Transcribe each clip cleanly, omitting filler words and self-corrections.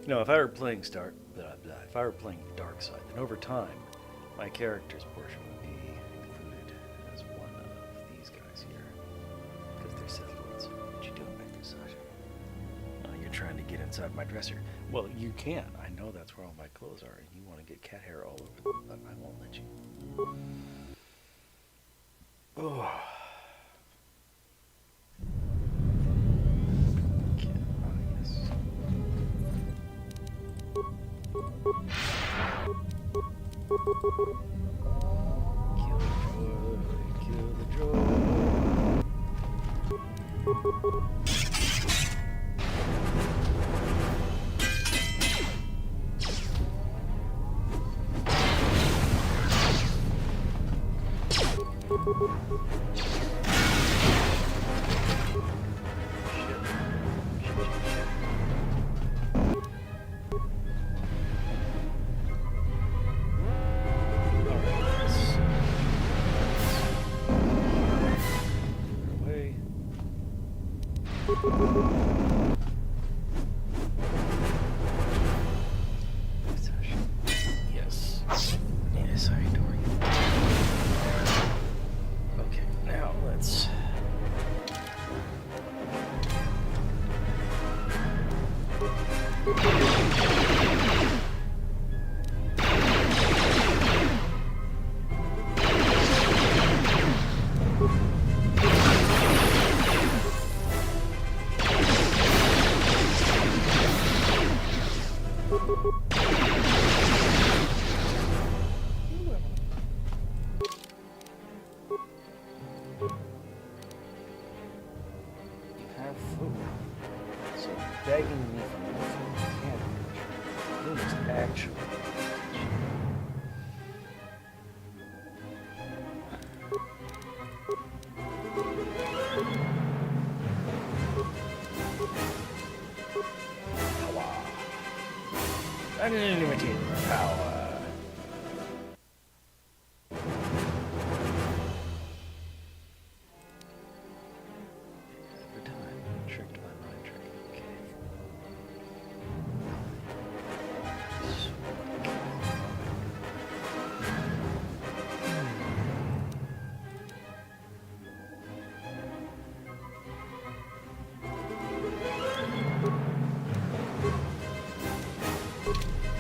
No, if I were playing if I were playing Dark Side, then over time, my character's portion would be included as one of these guys here, because they're Sith Lords. What you doing back there, Sasha? Oh, you're trying to get inside my dresser. Well, you can't. I know that's where all my clothes are, and you want to get cat hair all over them, but I won't let you. Oh. Kill the droid. Yes. Yes, I adore you. Okay, now let's... begging me for more food. Can't. You must actually. Power. Unlimited power.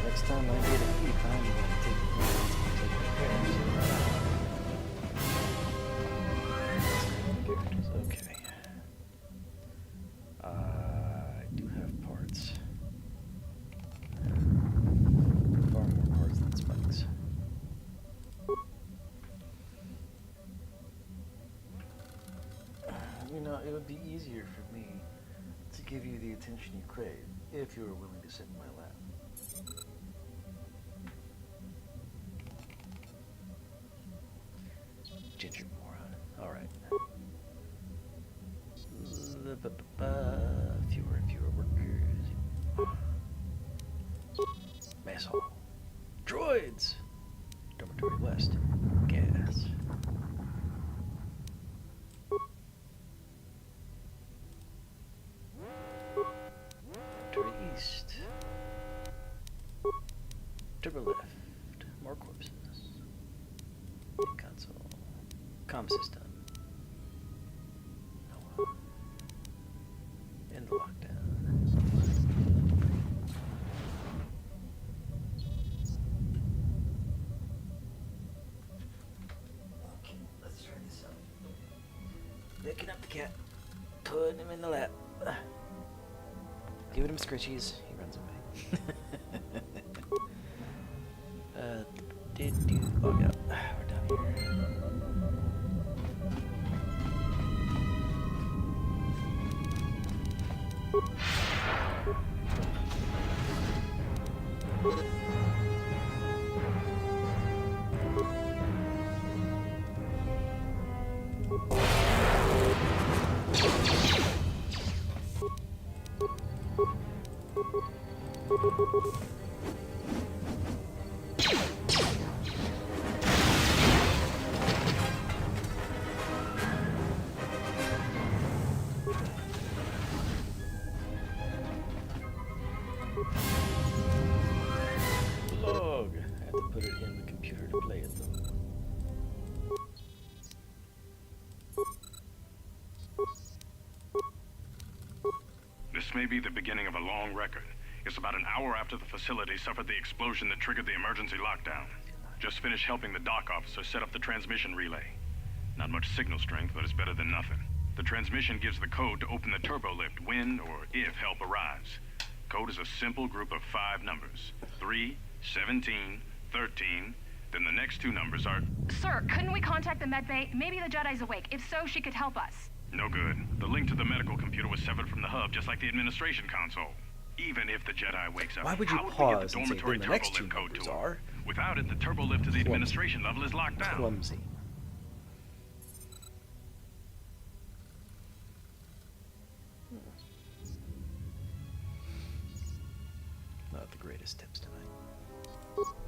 Next time I get a peep, I'm going to take characters. Okay. I do have parts. Far more parts than spikes. You know, it would be easier for me to give you the attention you crave if you were willing to sit in my lap. Ginger moron. All right. Fewer and fewer workers. Mess hall. Droids. Dormitory West. Gas. Dormitory East. Turbo left. More corpses. Console. Comm system. No. End lockdown. Okay, let's try this out. Picking up the cat. Putting him in the lap. Giving him scritchies. He runs away. Oh yeah, we're down here. to play it, though. This may be the beginning of a long record. It's about an hour after the facility suffered the explosion that triggered the emergency lockdown. Just finished helping the dock officer set up the transmission relay. Not much signal strength, but it's better than nothing. The transmission gives the code to open the turbo lift when or if help arrives. Code is a simple group of 5 numbers. 3, 17, 13. Then the next 2 numbers are... Sir, couldn't we contact the medbay? Maybe the Jedi's awake. If so, she could help us. No good. The link to the medical computer was severed from the hub, just like the administration console. Even if the Jedi wakes up, Why would you how would we pause get and the say, dormitory then the next turbo 2 lift code numbers to her? are... Without it, the turbo lift to the administration level is locked down. Clumsy. Not the greatest tips tonight.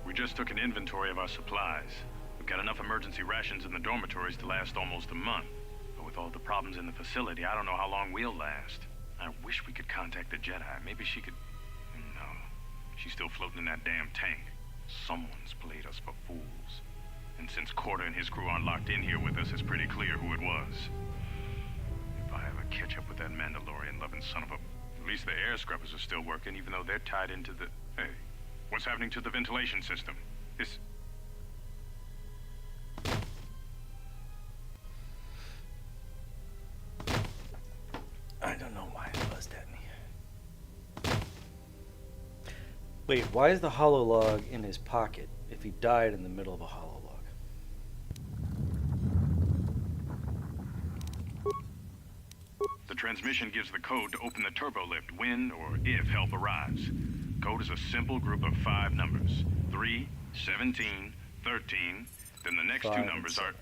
We just took an inventory of our supplies. We've got enough emergency rations in the dormitories to last almost a month. But with all the problems in the facility, I don't know how long we'll last. I wish we could contact the Jedi. Maybe she could... No. She's still floating in that damn tank. Someone's played us for fools. And since KotOR and his crew aren't locked in here with us, it's pretty clear who it was. If I ever catch up with that Mandalorian-loving son of a... At least the air scrubbers are still working, even though they're tied into the... Hey, what's happening to the ventilation system? This... I don't know why it buzzed at me. Wait, why is the hololog in his pocket if he died in the middle of a hololog? The transmission gives the code to open the turbo lift when or if help arrives. Code is a simple group of 5 numbers. 3, 17, 13. Then the next 2 numbers are...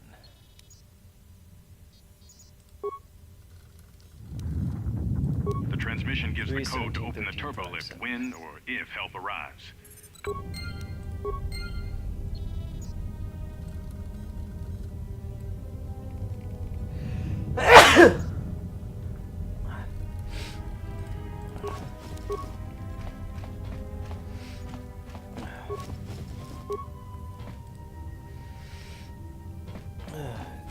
The transmission gives the code to open the turbo lift when or if help arrives.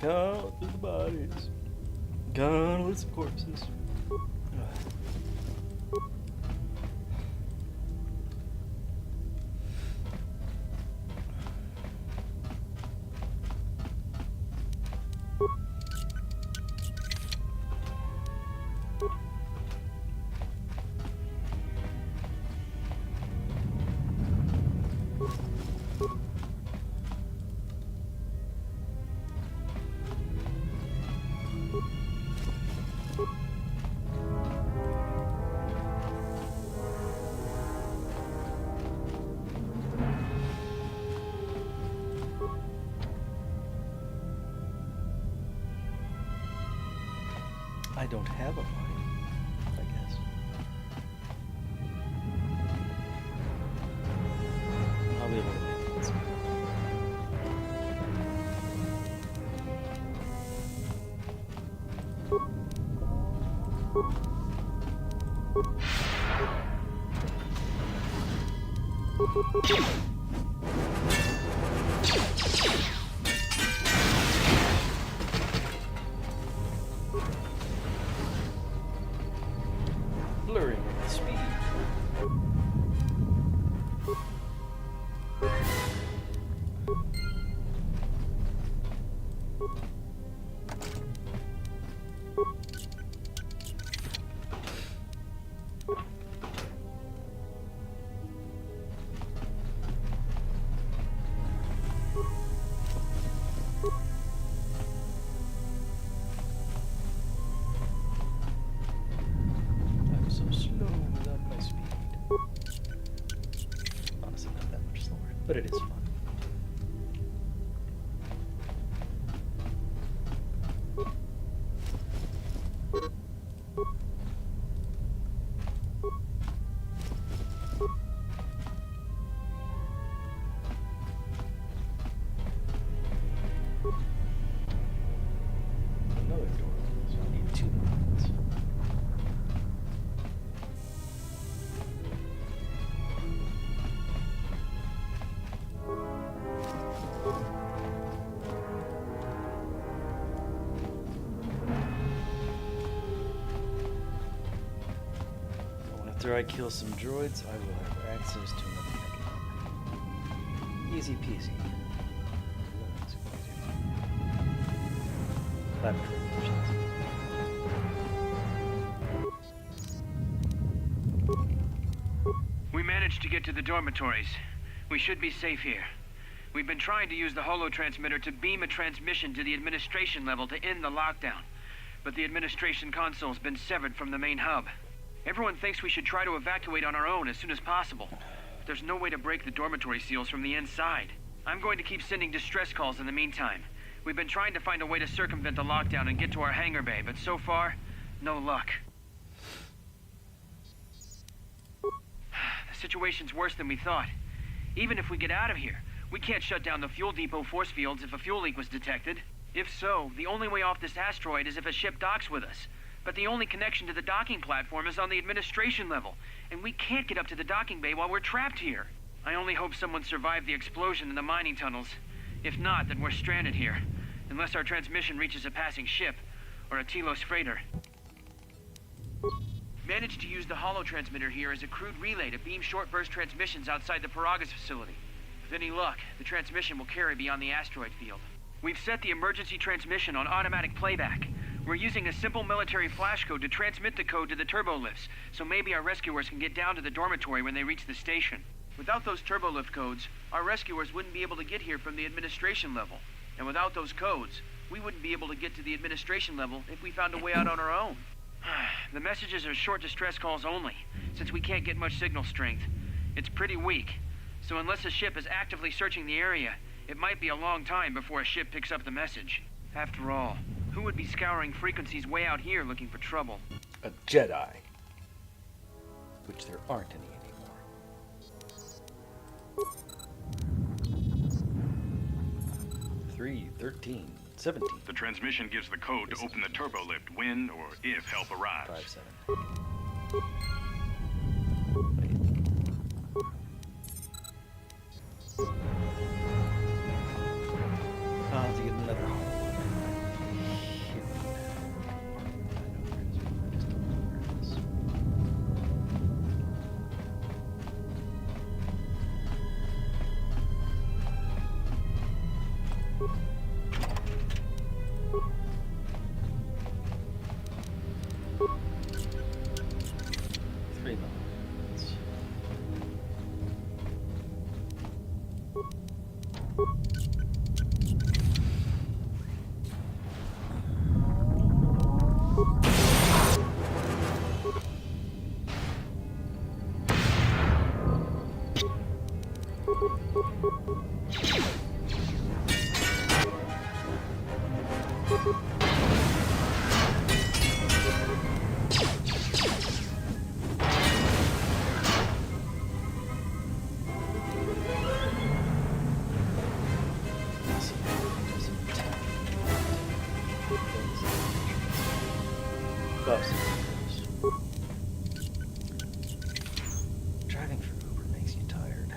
Count the bodies. Countless corpses. I don't have a body, I guess. I'll be able to make it. Blurring at speed. After I kill some droids, I will have access to another Heckin. Easy peasy. Laboratory missions. We managed to get to the dormitories. We should be safe here. We've been trying to use the holo-transmitter to beam a transmission to the administration level to end the lockdown. But the administration console's been severed from the main hub. Everyone thinks we should try to evacuate on our own as soon as possible. But there's no way to break the dormitory seals from the inside. I'm going to keep sending distress calls in the meantime. We've been trying to find a way to circumvent the lockdown and get to our hangar bay, but so far, no luck. The situation's worse than we thought. Even if we get out of here, we can't shut down the fuel depot force fields if a fuel leak was detected. If so, the only way off this asteroid is if a ship docks with us. But the only connection to the docking platform is on the administration level, and we can't get up to the docking bay while we're trapped here. I only hope someone survived the explosion in the mining tunnels. If not, then we're stranded here, unless our transmission reaches a passing ship, or a Telos freighter. Managed to use the holo-transmitter here as a crude relay to beam short-burst transmissions outside the Paragas facility. With any luck, the transmission will carry beyond the asteroid field. We've set the emergency transmission on automatic playback. We're using a simple military flash code to transmit the code to the turbolifts, so maybe our rescuers can get down to the dormitory when they reach the station. Without those turbolift codes, our rescuers wouldn't be able to get here from the administration level. And without those codes, we wouldn't be able to get to the administration level if we found a way out on our own. The messages are short distress calls only, since we can't get much signal strength. It's pretty weak, so unless a ship is actively searching the area, it might be a long time before a ship picks up the message. After all, who would be scouring frequencies way out here looking for trouble? A Jedi. Which there aren't any anymore. 3, 13, 17. The transmission gives the code to open the turbolift when or if help arrives. 5, 7. Wait. I'll have to get another hole. Driving for Uber makes you tired.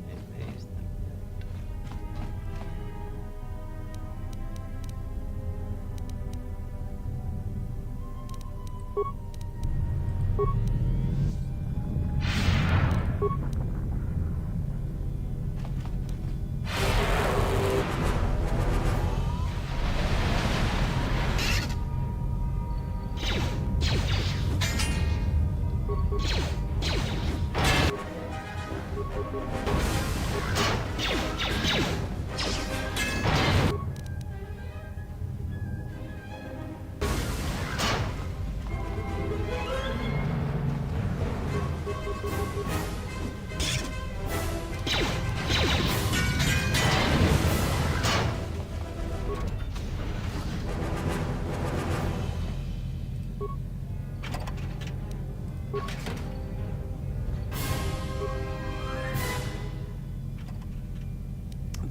It pays them.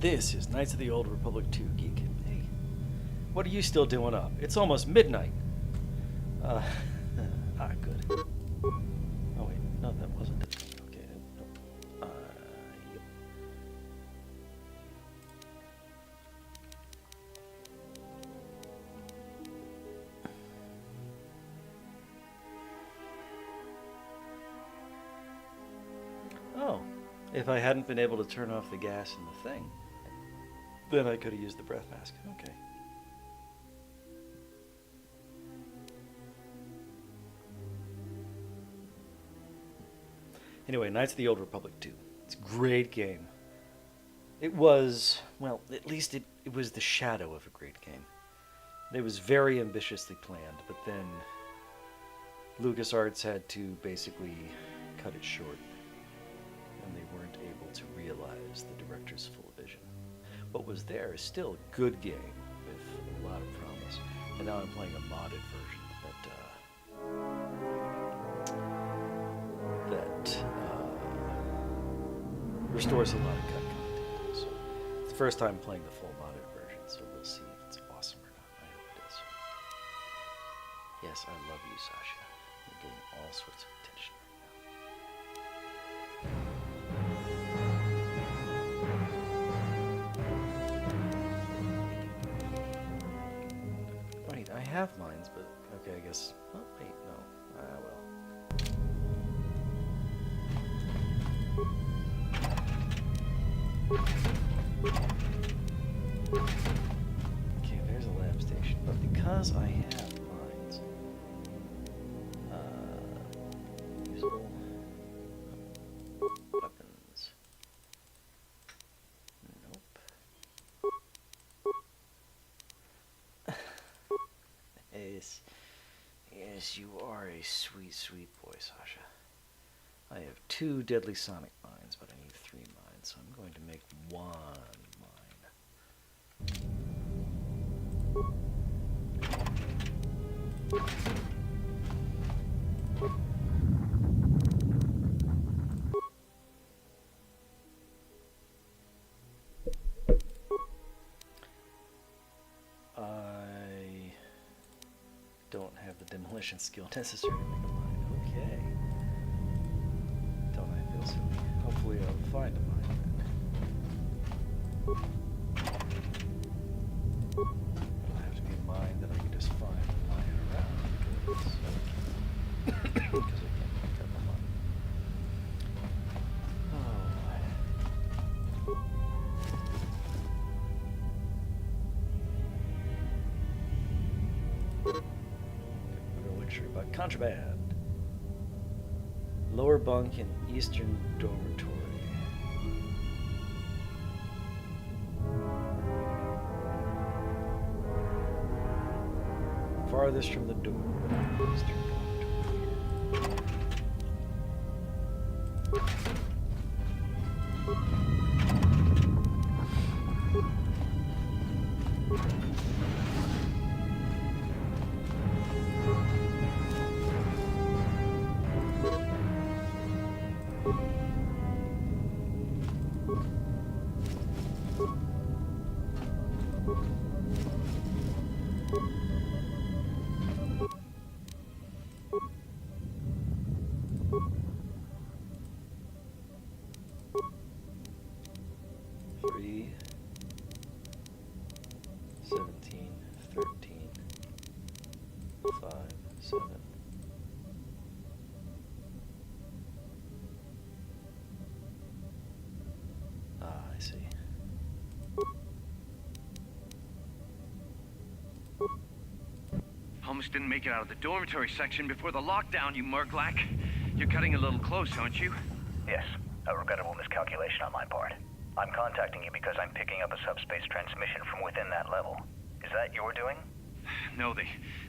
This is Knights of the Old Republic 2 Geek. Hey, What are you still doing up? It's almost midnight. Good. Oh wait, no, that wasn't it. Okay, nope. Yep. Oh, if I hadn't been able to turn off the gas in the thing, then I could have used the breath mask. Okay. Anyway, Knights of the Old Republic 2. It's a great game. It was, well, at least it was the shadow of a great game. It was very ambitiously planned, but then LucasArts had to basically cut it short, and they weren't able to realize the director's full vision. What was there is still a good game with a lot of promise, and now I'm playing a modded version that restores a lot of cut content. So it's the first time playing the full modded version, so we'll see if it's awesome or not. I hope it is. Yes, I love you, Sasha. You're getting all sorts of attention right now. Wait, I have mines, but okay, I guess. Oh, wait, no. Well. Okay, there's a lab station, but because I have mines, usable weapons. Nope. Yes, you are a sweet, sweet boy, Sasha. I have 2 deadly sonic mines, but I need 3 mines, so I'm going to make 1 mine. I don't have the demolition skill necessary to make a mine. Okay. Don't I feel silly? Hopefully I'll find a mine then. It'll have to be a mine that I can just find lying around because I can't pick up a mine. About contraband. Lower bunk in eastern dormitory. Farthest from the door. Eastern dormitory. Almost didn't make it out of the dormitory section before the lockdown, you murglak. You're cutting a little close, aren't you? Yes, a regrettable miscalculation on my part. I'm contacting you because I'm picking up a subspace transmission from within that level. Is that your doing? No, they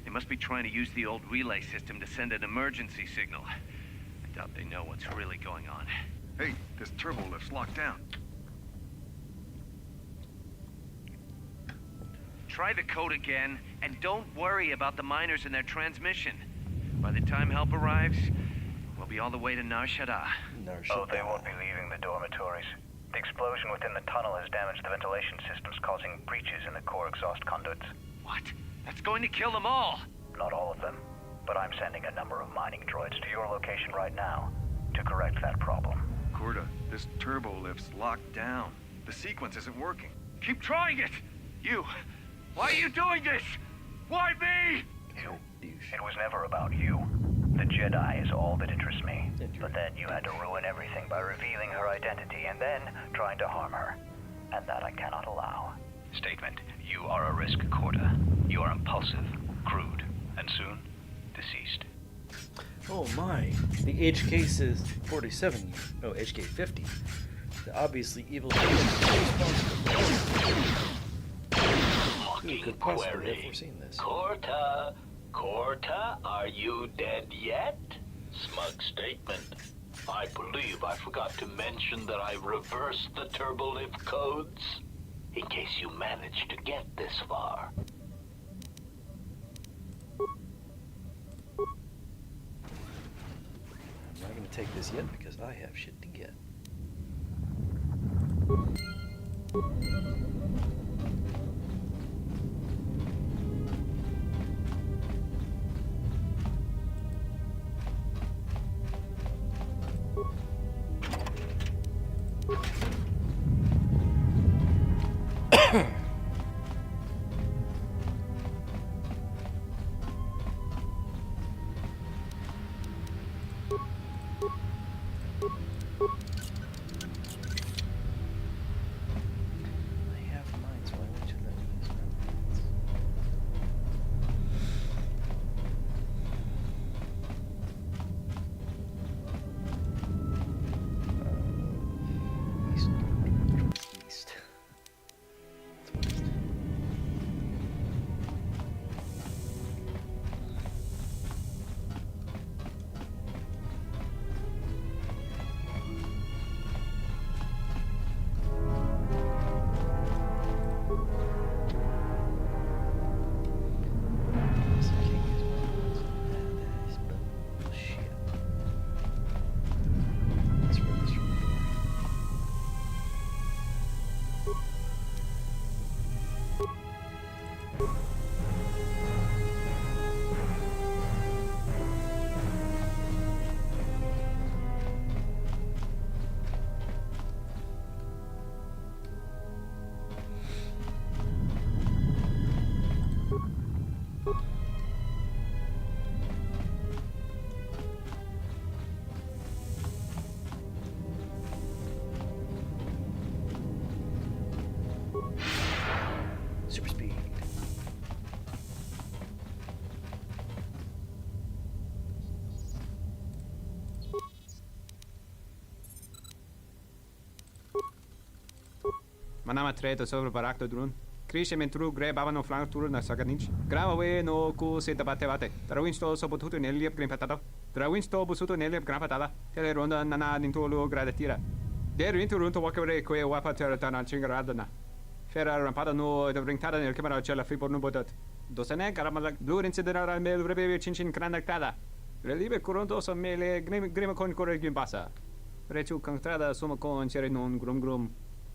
must be trying to use the old relay system to send an emergency signal. I doubt they know what's really going on. Hey, this turbo lift's locked down. Try the code again, and don't worry about the miners and their transmission. By the time help arrives, we'll be all the way to Nar Shaddaa. Oh, they won't be leaving the dormitories. The explosion within the tunnel has damaged the ventilation systems, causing breaches in the core exhaust conduits. What? That's going to kill them all. Not all of them, but I'm sending a number of mining droids to your location right now to correct that problem. Corda, this turbo lift's locked down. The sequence isn't working. Keep trying it. You. Why are you doing this? Why me? Douche. It was never about you. The Jedi is all that interests me. But then you had to ruin everything by revealing her identity and then trying to harm her. And that I cannot allow. Statement. You are a risk, Corda. You are impulsive, crude, and soon deceased. Oh my. The HK says 47. No, HK 50. The obviously evil. Who could possibly have foreseen this? Korta, are you dead yet? Smug statement. I believe I forgot to mention that I reversed the turbolift codes, in case you managed to get this far. I'm not going to take this yet because I have shit to get. Super speed. Manama treto sobre barakto drun. Krishe mentru gre babano flank tur na saganich. Grave no ku se tabate bate. Trawinsto so potuto neliep grim patado. Trawinsto busuto neliep gram patada. Tele ronda nana nintolo gradatira. Der winter runto wakere ko e wapa terra chingaradana. Fera rampada no de bringtada nel camera cella fi por no bodat. Dosene caramala blur incidera mel rebe chinchin cranactada. Relive coronto so mele grima con corregim passa. Rechu contrada suma con cere non grum.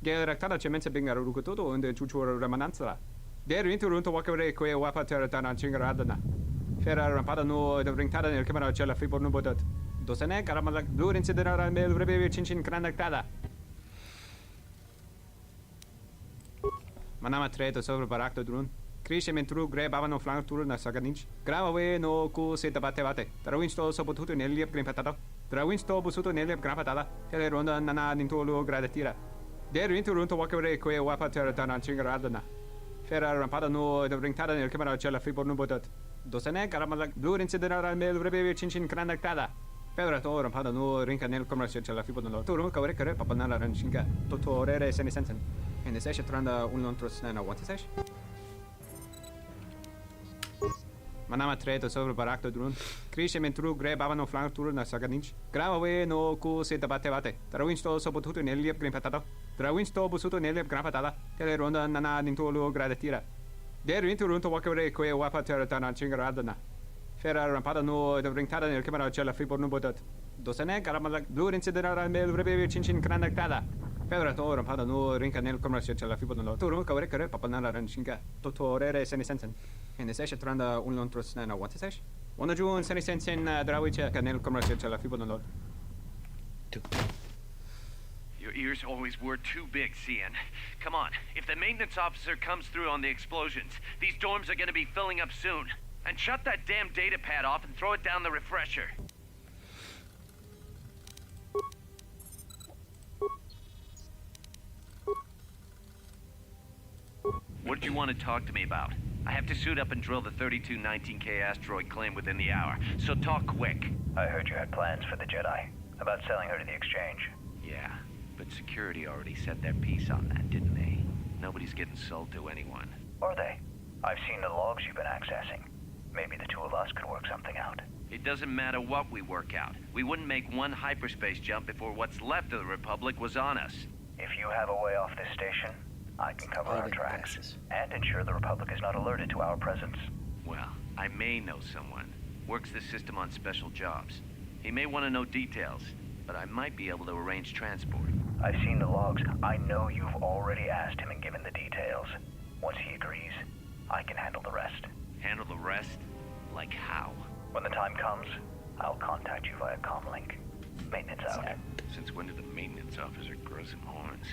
Geractada cemense bingar rucototo und chuchur remananza. Der winter runto wakere ko e wapa terra chingaradana. Fera rampada no de bringtada nel camera cella fi por no bodat. Dosene caramala blur incidera mel rebe chinchin cranactada. Manama treto sobre barakto drun. Krishe mentru gre babano flank tur na saganich. Grave no ku se tabate bate. Trawinsto so potuto neliep grim patado. Trawinsto busuto neliep gram patada. Tele ronda nana nintolo gradatira. Der winter runto wakere ko e wapa terra chingaradana. Fera rampada no de bringtada nel camera cella fi por no bodat. Dosene caramala blur incidera mel rebe chinchin cranactada. Pedra to rampada no rinca nel camera cella fi por no. Turu kavre kare papanala ranchinga. Totorere sene sensen. En de session tranda un lontros na what is sesh? Manama treto sobre barakto drun. Krishe mentru gre babano flank tur na saganich. Grave no ku se tabate bate. Trawinsto so potuto neliep grim patado. Trawinsto busuto neliep gram patada. Tele ronda nana nintolo gradatira. Der winter runto wakere ko e wapa terra chingaradana. Fera rampada no de bringtada nel camera cella fi por no bodat. Dosene caramala blur incidera mel rebe chinchin cranactada. Pedra toren pada no rinka nel commercio la fibo no turu ka wrecker papa na ran shinga to torere seni sensen. En ese tranda un lontros na what is it? One of you seni sensen drawicha ka nel commercio la fibo no. Your ears always were too big, Cian. Come on, if the maintenance officer comes through on the explosions, these dorms are gonna be filling up soon. And shut that damn data pad off and throw it down the refresher. What did you want to talk to me about? I have to suit up and drill the 3219K asteroid claim within the hour, so talk quick. I heard you had plans for the Jedi, about selling her to the exchange. Yeah, but security already set their piece on that, didn't they? Nobody's getting sold to anyone. Are they? I've seen the logs you've been accessing. Maybe the two of us could work something out. It doesn't matter what we work out. We wouldn't make one hyperspace jump before what's left of the Republic was on us. If you have a way off this station, I can cover our tracks and ensure the Republic is not alerted to our presence. Well, I may know someone. Works the system on special jobs. He may want to know details, but I might be able to arrange transport. I've seen the logs. I know you've already asked him and given the details. Once he agrees, I can handle the rest. Handle the rest? Like how? When the time comes, I'll contact you via comlink. Maintenance out. Since when did the maintenance officer grow some horns?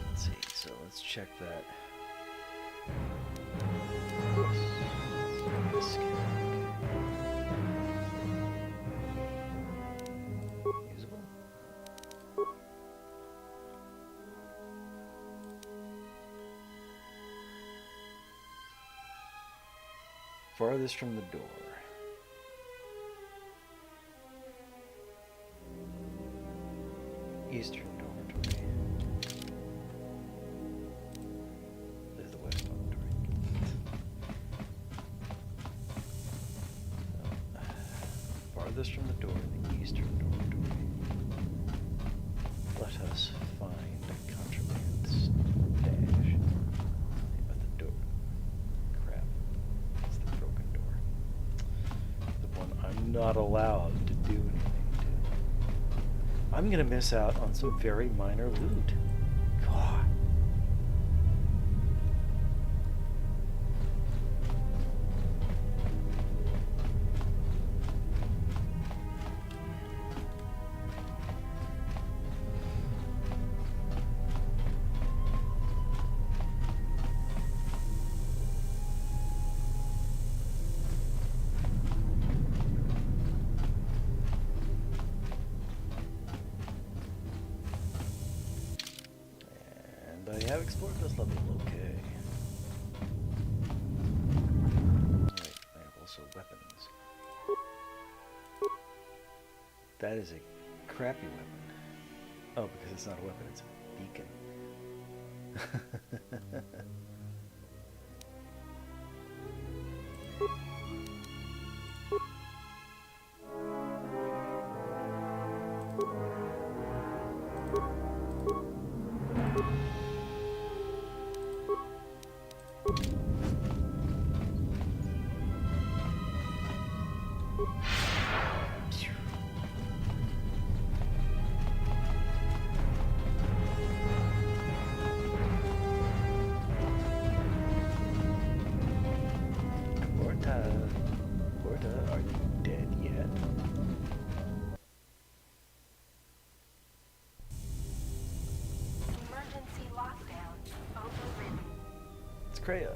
Let's see, so let's check that. Usable. Farthest from the door. Eastern dormitory. There's the west dormitory. Farthest from the door, the eastern dormitory. Let us find a contraband stash. But the door. Crap. It's the broken door. The one I'm not allowed to do anything to. I'm gonna miss out on some very minor loot. God. I have explored this level, okay. Alright, I have also weapons. That is a crappy weapon. Oh, because it's not a weapon, it's a beacon. Korta, are you dead yet? Emergency lockdown overridden. It's Kreia.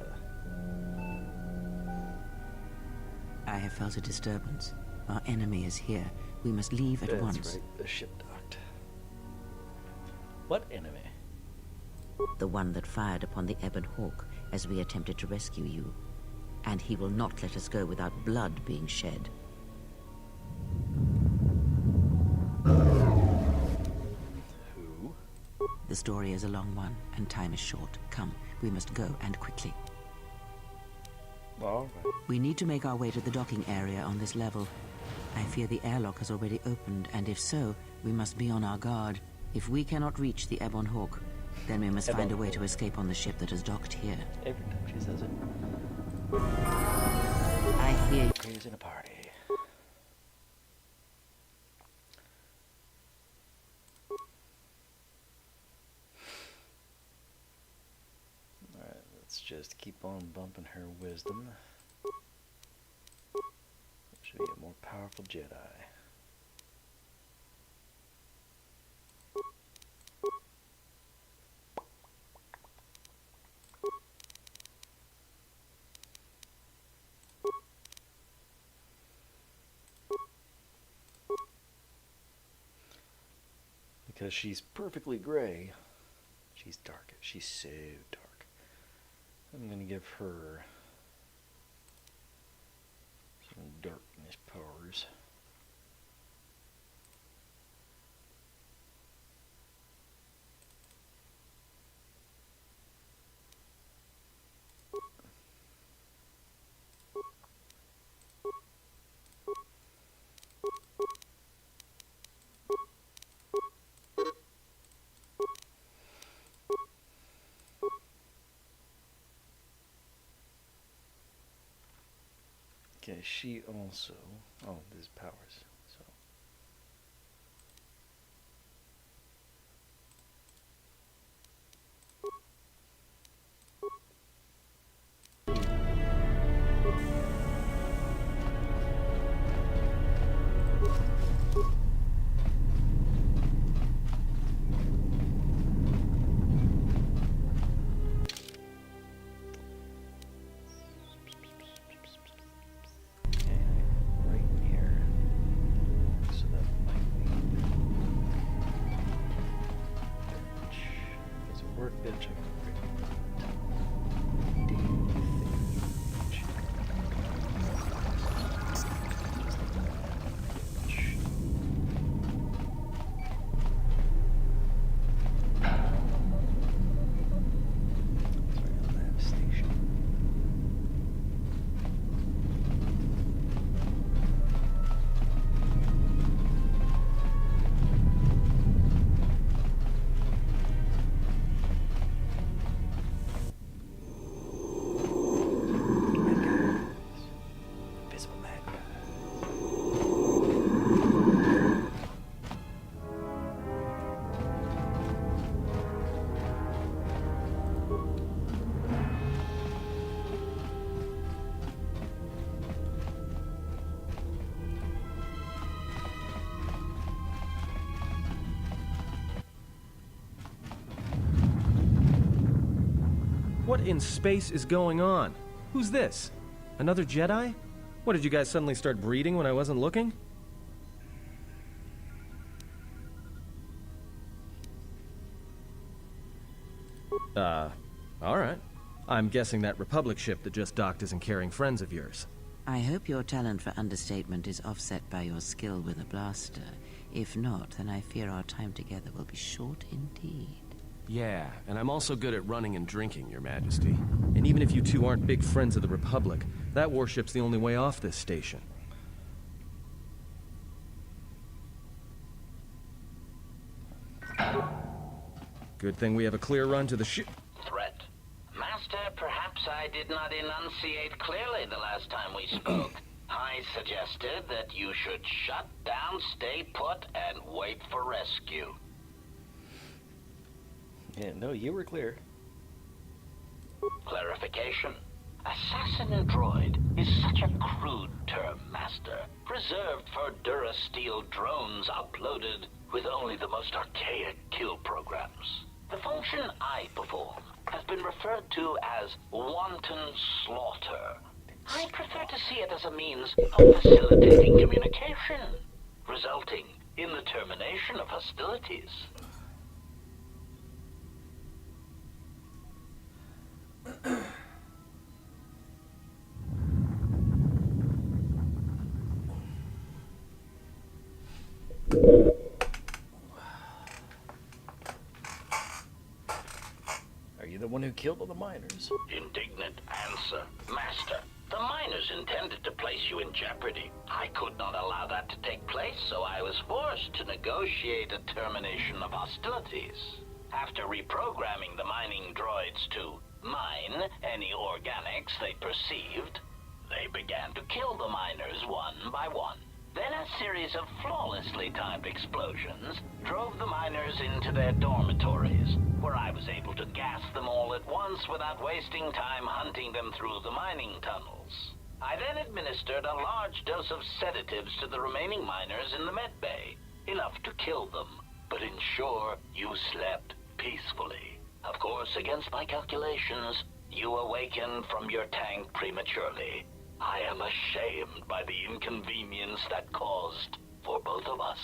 I have felt a disturbance. Our enemy is here. We must leave at once. That's right, the ship docked. What enemy? The one that fired upon the Ebon Hawk as we attempted to rescue you. And he will not let us go without blood being shed. Who? The story is a long one, and time is short. Come, we must go, and quickly. All right. We need to make our way to the docking area on this level. I fear the airlock has already opened, and if so, we must be on our guard. If we cannot reach the Ebon Hawk, then we must find a way to escape on the ship that is docked here. Every time she says it. I hear you. Crazy in a party. just keep on bumping her wisdom. Should be a more powerful Jedi. Because she's perfectly gray, she's dark. She's so dark. I'm gonna give her some darkness powers. Okay, she also, oh, this is powers, so. What in space is going on? Who's this? Another Jedi? What, did you guys suddenly start breeding when I wasn't looking? Alright. I'm guessing that Republic ship that just docked isn't carrying friends of yours. I hope your talent for understatement is offset by your skill with a blaster. If not, then I fear our time together will be short indeed. Yeah, and I'm also good at running and drinking, Your Majesty. And even if you two aren't big friends of the Republic, that warship's the only way off this station. Good thing we have a clear run to the ship. Threat. Master, perhaps I did not enunciate clearly the last time we spoke. I suggested that you should shut down, stay put, and wait for rescue. Yeah, no, you were clear. Clarification. Assassin and droid is such a crude term, Master. Reserved for Durasteel drones uploaded with only the most archaic kill programs. The function I perform has been referred to as wanton slaughter. I prefer to see it as a means of facilitating communication, resulting in the termination of hostilities. Are you the one who killed all the miners? Indignant answer. Master, the miners intended to place you in jeopardy. I could not allow that to take place, so I was forced to negotiate a termination of hostilities. After reprogramming the mining droids to mine any organics they perceived, they began to kill the miners one by one. Then a series of flawlessly timed explosions drove the miners into their dormitories, where I was able to gas them all at once without wasting time hunting them through the mining tunnels. I then administered a large dose of sedatives to the remaining miners in the med bay, enough to kill them, but ensure you slept peacefully. Of course, against my calculations, you awakened from your tank prematurely. I am ashamed by the inconvenience that caused for both of us.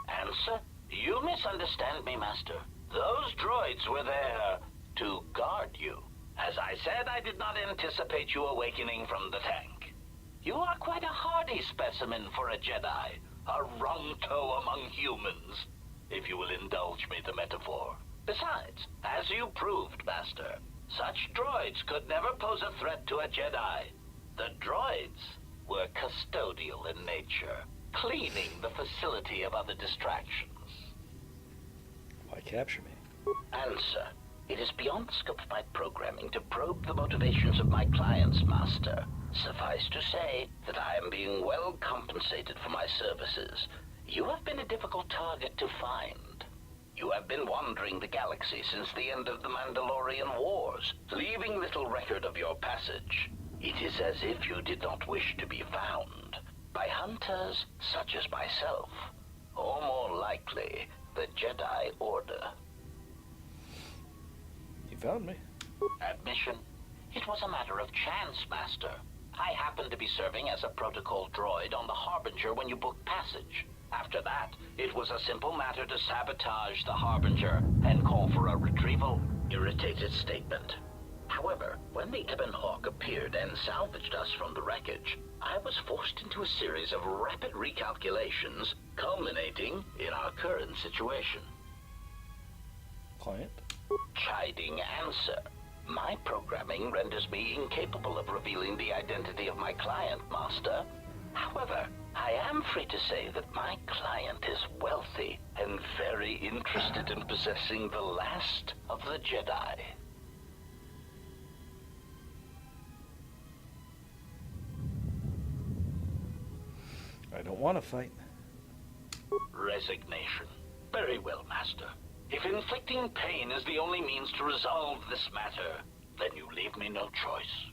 Answer? You misunderstand me, Master. Those droids were there to guard you. As I said, I did not anticipate you awakening from the tank. You are quite a hardy specimen for a Jedi, a rung-toe among humans, if you will indulge me the metaphor. Besides, as you proved, Master, such droids could never pose a threat to a Jedi. The droids were custodial in nature, cleaning the facility of other distractions. Why capture me? Answer. It is beyond the scope of my programming to probe the motivations of my clients, Master. Suffice to say that I am being well compensated for my services. You have been a difficult target to find. You have been wandering the galaxy since the end of the Mandalorian Wars, leaving little record of your passage. It is as if you did not wish to be found by hunters such as myself, or more likely, the Jedi Order. You found me. Admission. It was a matter of chance, Master. I happened to be serving as a protocol droid on the Harbinger when you booked passage. After that, it was a simple matter to sabotage the Harbinger and call for a retrieval. Irritated statement. However, when the Ebon Hawk appeared and salvaged us from the wreckage, I was forced into a series of rapid recalculations, culminating in our current situation. Client? Chiding answer. My programming renders me incapable of revealing the identity of my client, Master. However, I am free to say that my client is wealthy and very interested in possessing the last of the Jedi. I don't want to fight. Resignation. Very well, Master. If inflicting pain is the only means to resolve this matter, then you leave me no choice.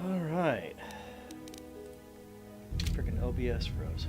Alright. Freaking OBS froze.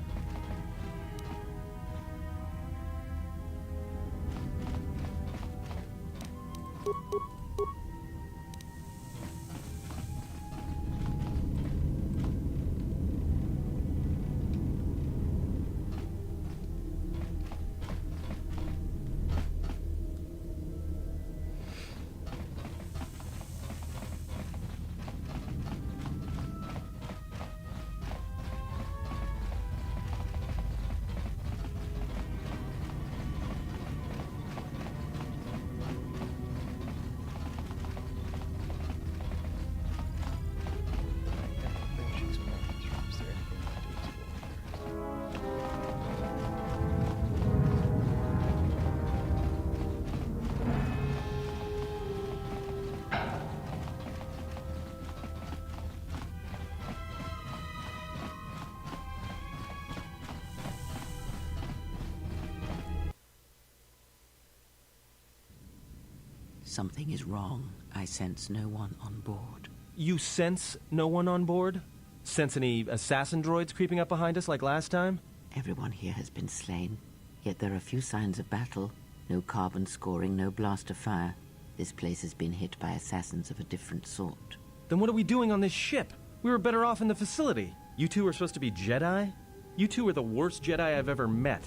Something is wrong. I sense no one on board. You sense no one on board? Sense any assassin droids creeping up behind us like last time? Everyone here has been slain, yet there are few signs of battle. No carbon scoring, no blaster fire. This place has been hit by assassins of a different sort. Then what are we doing on this ship? We were better off in the facility. You two are supposed to be Jedi? You two are the worst Jedi I've ever met.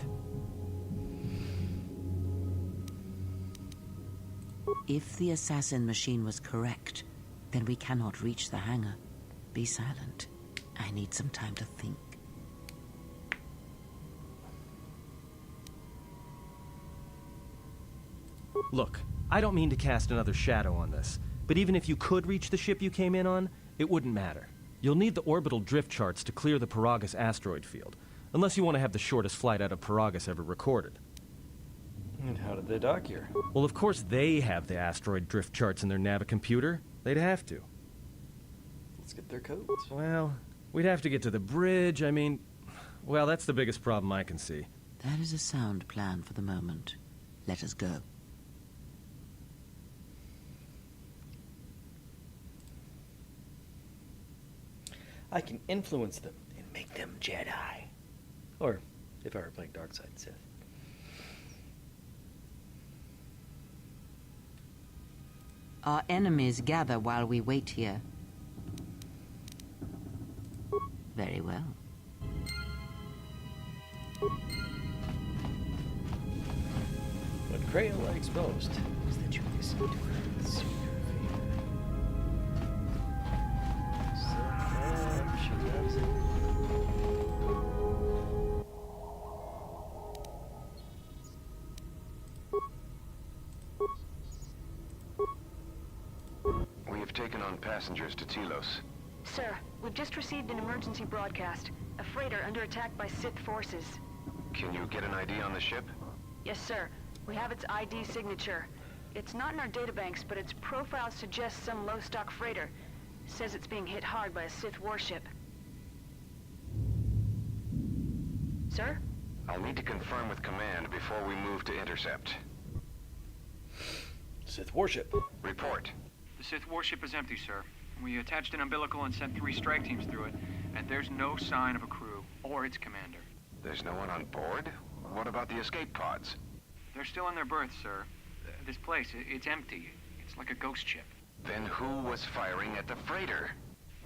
If the assassin machine was correct, then we cannot reach the hangar. Be silent. I need some time to think. Look, I don't mean to cast another shadow on this, but even if you could reach the ship you came in on, it wouldn't matter. You'll need the orbital drift charts to clear the Paragus asteroid field, unless you want to have the shortest flight out of Paragus ever recorded. And how did they dock here? Well, of course they have the asteroid drift charts in their navicomputer. They'd have to. Let's get their codes. Well, we'd have to get to the bridge. I mean, well, that's the biggest problem I can see. That is a sound plan for the moment. Let us go. I can influence them and make them Jedi. Or, if I were playing Dark Side Sith. Our enemies gather while we wait here. Very well. What Krail likes most is that you listen to her with secret fear. So she loves it. We have taken on passengers to Telos. Sir, we've just received an emergency broadcast. A freighter under attack by Sith forces. Can you get an ID on the ship? Yes, sir. We have its ID signature. It's not in our databanks, but its profile suggests some low-stock freighter. Says it's being hit hard by a Sith warship. Sir? I'll need to confirm with command before we move to intercept. Sith warship. Report. The Sith warship is empty, sir. We attached an umbilical and sent 3 strike teams through it, and there's no sign of a crew or its commander. There's no one on board? What about the escape pods? They're still in their berths, sir. This place, it's empty. It's like a ghost ship. Then who was firing at the freighter?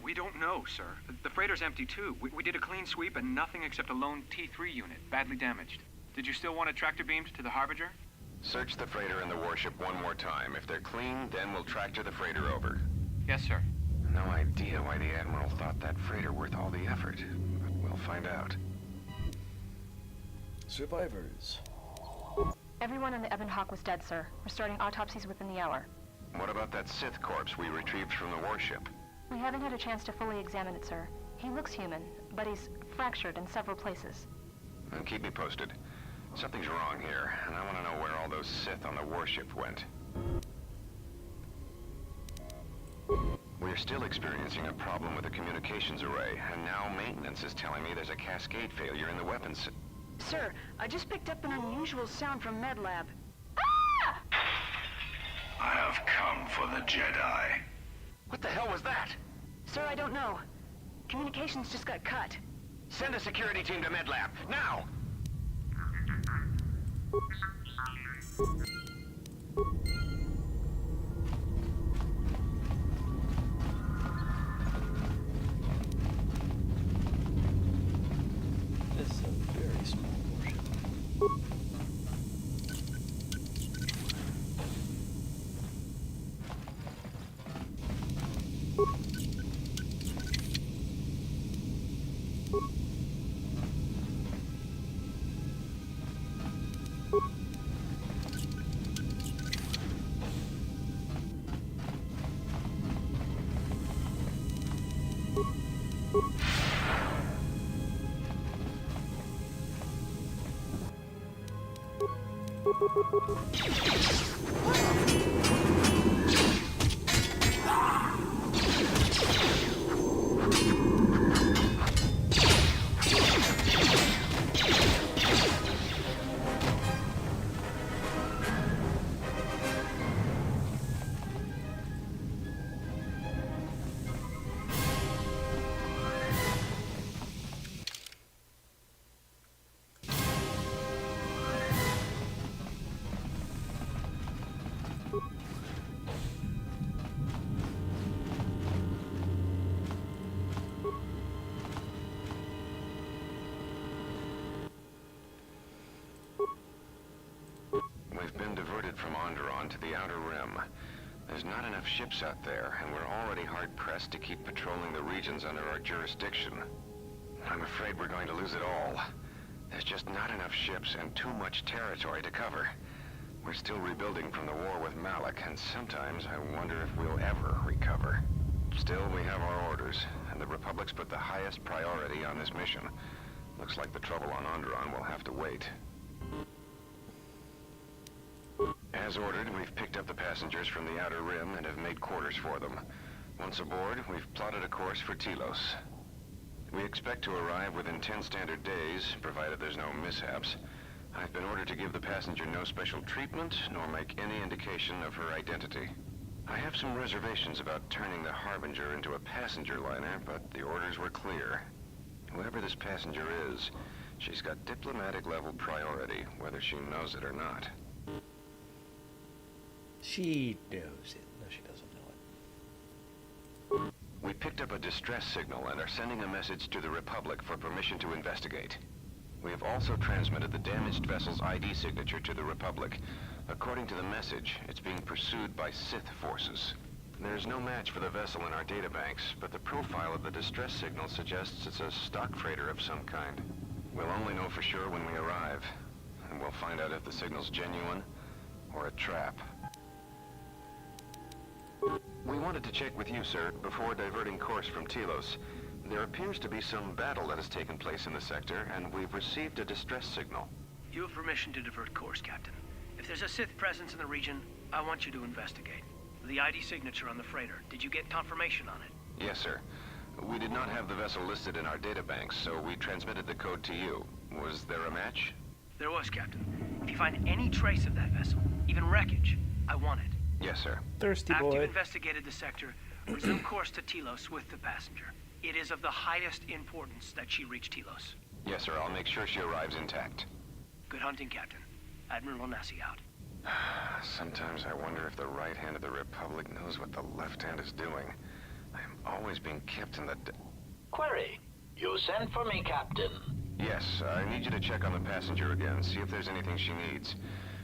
We don't know, sir. The freighter's empty, too. We did a clean sweep and nothing except a lone T3 unit, badly damaged. Did you still want a tractor beamed to the Harbinger? Search the freighter and the warship one more time. If they're clean, then we'll tractor the freighter over. Yes, sir. No idea why the Admiral thought that freighter worth all the effort, but we'll find out. Survivors. Everyone on the Ebon Hawk was dead, sir. We're starting autopsies within the hour. What about that Sith corpse we retrieved from the warship? We haven't had a chance to fully examine it, sir. He looks human, but he's fractured in several places. Then keep me posted. Something's wrong here, and I want to know where all those Sith on the warship went. We're still experiencing a problem with the communications array, and now maintenance is telling me there's a cascade failure in the weapons. Sir, I just picked up an unusual sound from MedLab. I have come for the Jedi. What the hell was that? Sir, I don't know. Communications just got cut. Send a security team to MedLab, now! This is a very small warship. to the Outer Rim. There's not enough ships out there, and we're already hard-pressed to keep patrolling the regions under our jurisdiction. I'm afraid we're going to lose it all. There's just not enough ships and too much territory to cover. We're still rebuilding from the war with Malik, and sometimes I wonder if we'll ever recover. Still, we have our orders, and the Republic's put the highest priority on this mission. Looks like the trouble on Onderon will have to wait. As ordered, we've picked up the passengers from the Outer Rim and have made quarters for them. Once aboard, we've plotted a course for Telos. We expect to arrive within 10 standard days, provided there's no mishaps. I've been ordered to give the passenger no special treatment, nor make any indication of her identity. I have some reservations about turning the Harbinger into a passenger liner, but the orders were clear. Whoever this passenger is, she's got diplomatic level priority, whether she knows it or not. She knows it. No, she doesn't know it. We picked up a distress signal and are sending a message to the Republic for permission to investigate. We have also transmitted the damaged vessel's ID signature to the Republic. According to the message, it's being pursued by Sith forces. There's no match for the vessel in our databanks, but the profile of the distress signal suggests it's a stock freighter of some kind. We'll only know for sure when we arrive, and we'll find out if the signal's genuine or a trap. We wanted to check with you, sir, before diverting course from Telos. There appears to be some battle that has taken place in the sector, and we've received a distress signal. You have permission to divert course, Captain. If there's a Sith presence in the region, I want you to investigate. The ID signature on the freighter, did you get confirmation on it? Yes, sir. We did not have the vessel listed in our databanks, so we transmitted the code to you. Was there a match? There was, Captain. If you find any trace of that vessel, even wreckage, I want it. Yes, sir. Thirsty After boy. you've investigated the sector, resume course to Telos with the passenger. It is of the highest importance that she reach Telos. Yes, sir. I'll make sure she arrives intact. Good hunting, Captain. Admiral Onasi out. Sometimes I wonder if the right hand of the Republic knows what the left hand is doing. I'm always being kept in the... Query. You sent for me, Captain. Yes, I need you to check on the passenger again, see if there's anything she needs.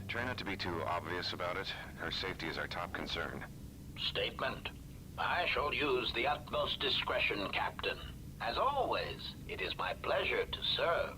Try not to be too obvious about it. Her safety is our top concern. Statement. I shall use the utmost discretion, Captain. As always, it is my pleasure to serve.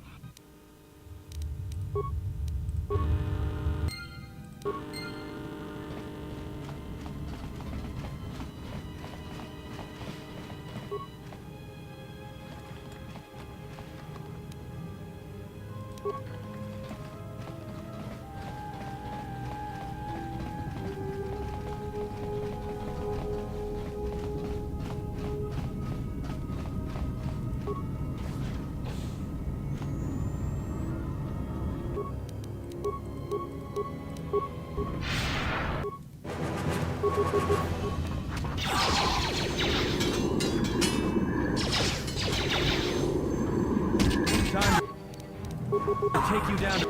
Take you down to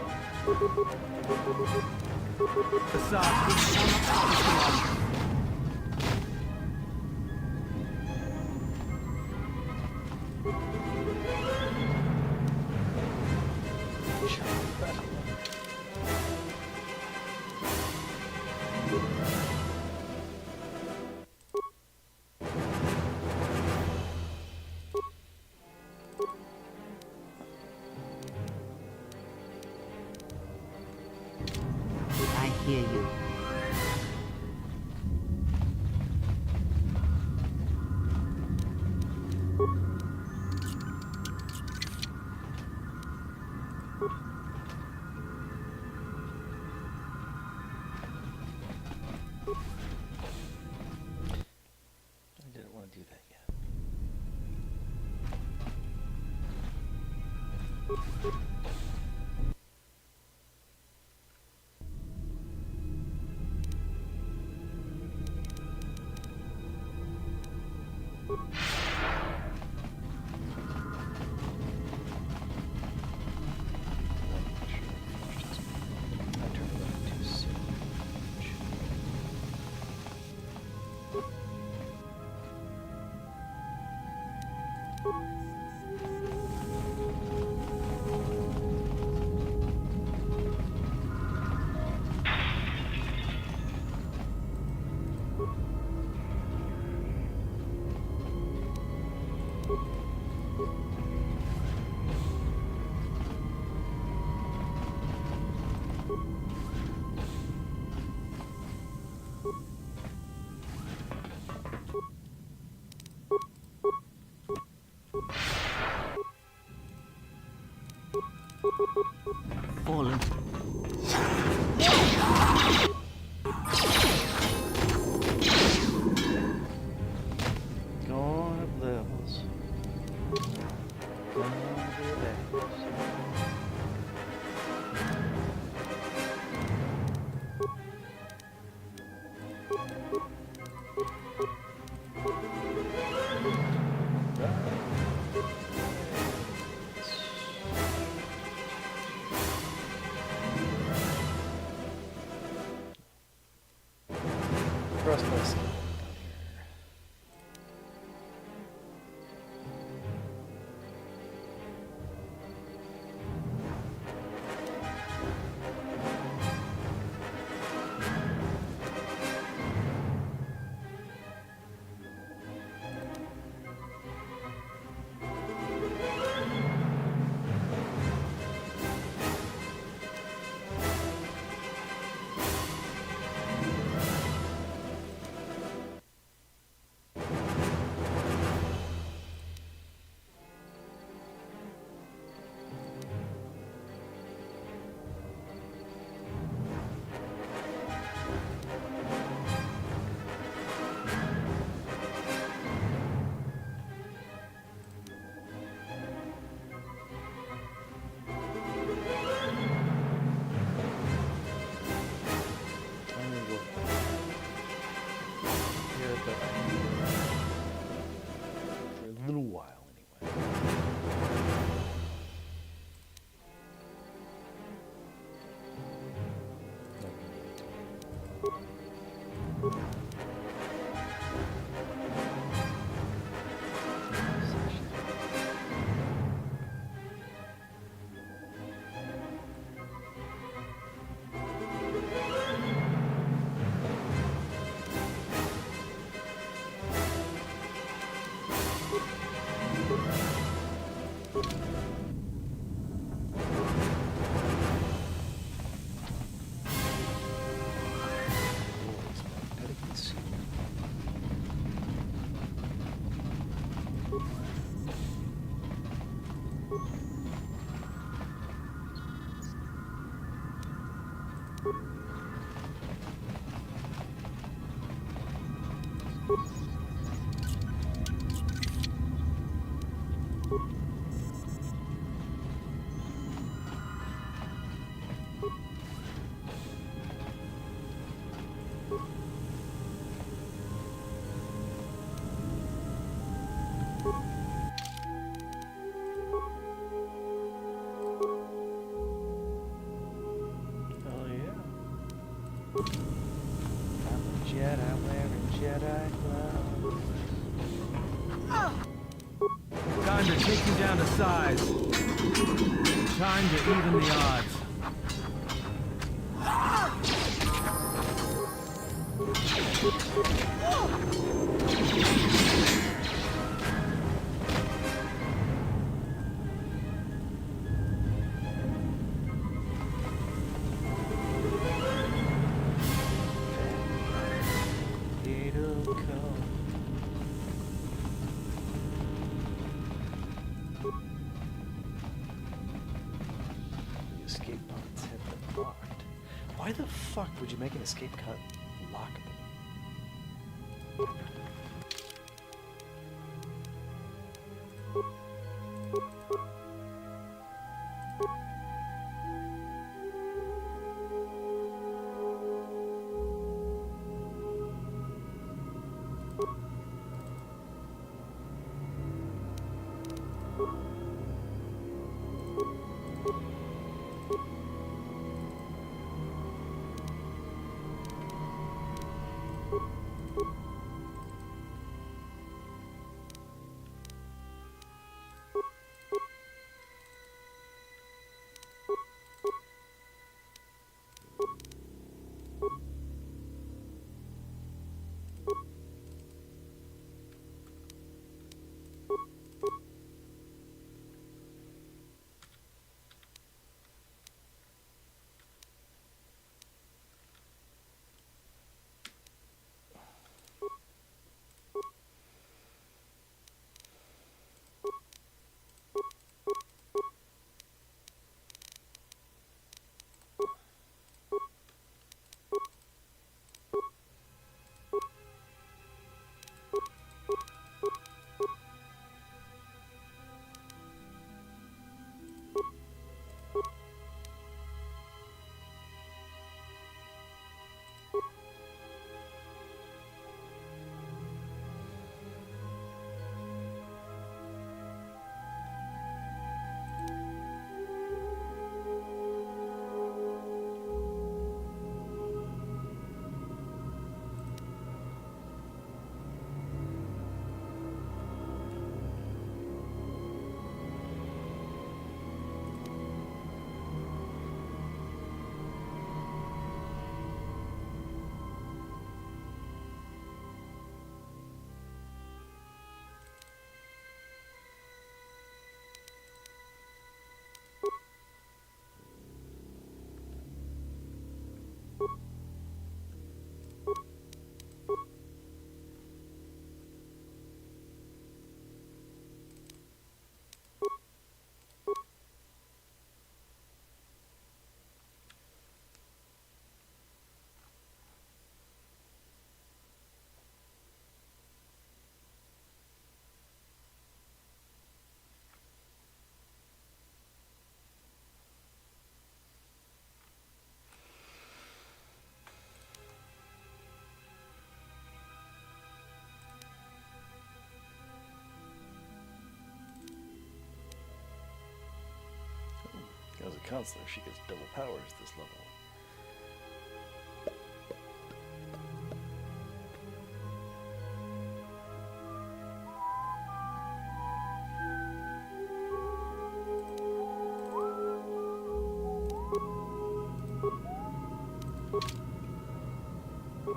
the side. I hear you. I didn't want to do that yet. Fallen. Going up levels. Going over levels. Trust my skill down here. For a little while, anyway. Jedi wearing Jedi gloves. Time to take you down to size. Time to even the odds. It'll come. The escape pods have been locked. Why the fuck would you make an escape pod lockable? As a counselor, she gets double powers this level.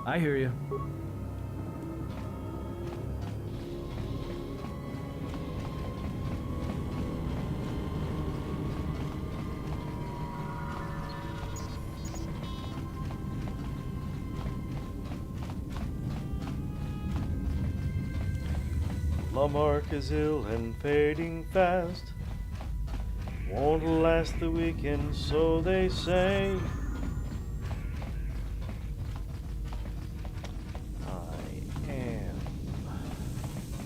I hear you. Lamarck is ill and fading fast. Won't last the weekend, so they say. I am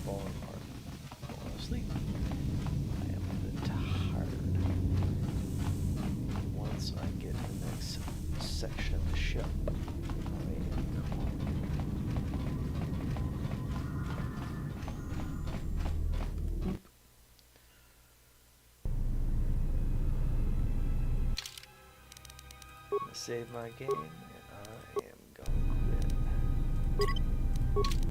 falling apart, falling asleep. I am a bit tired. Once I get to the next section of the show, I am calm. Save my game, and I am gonna quit.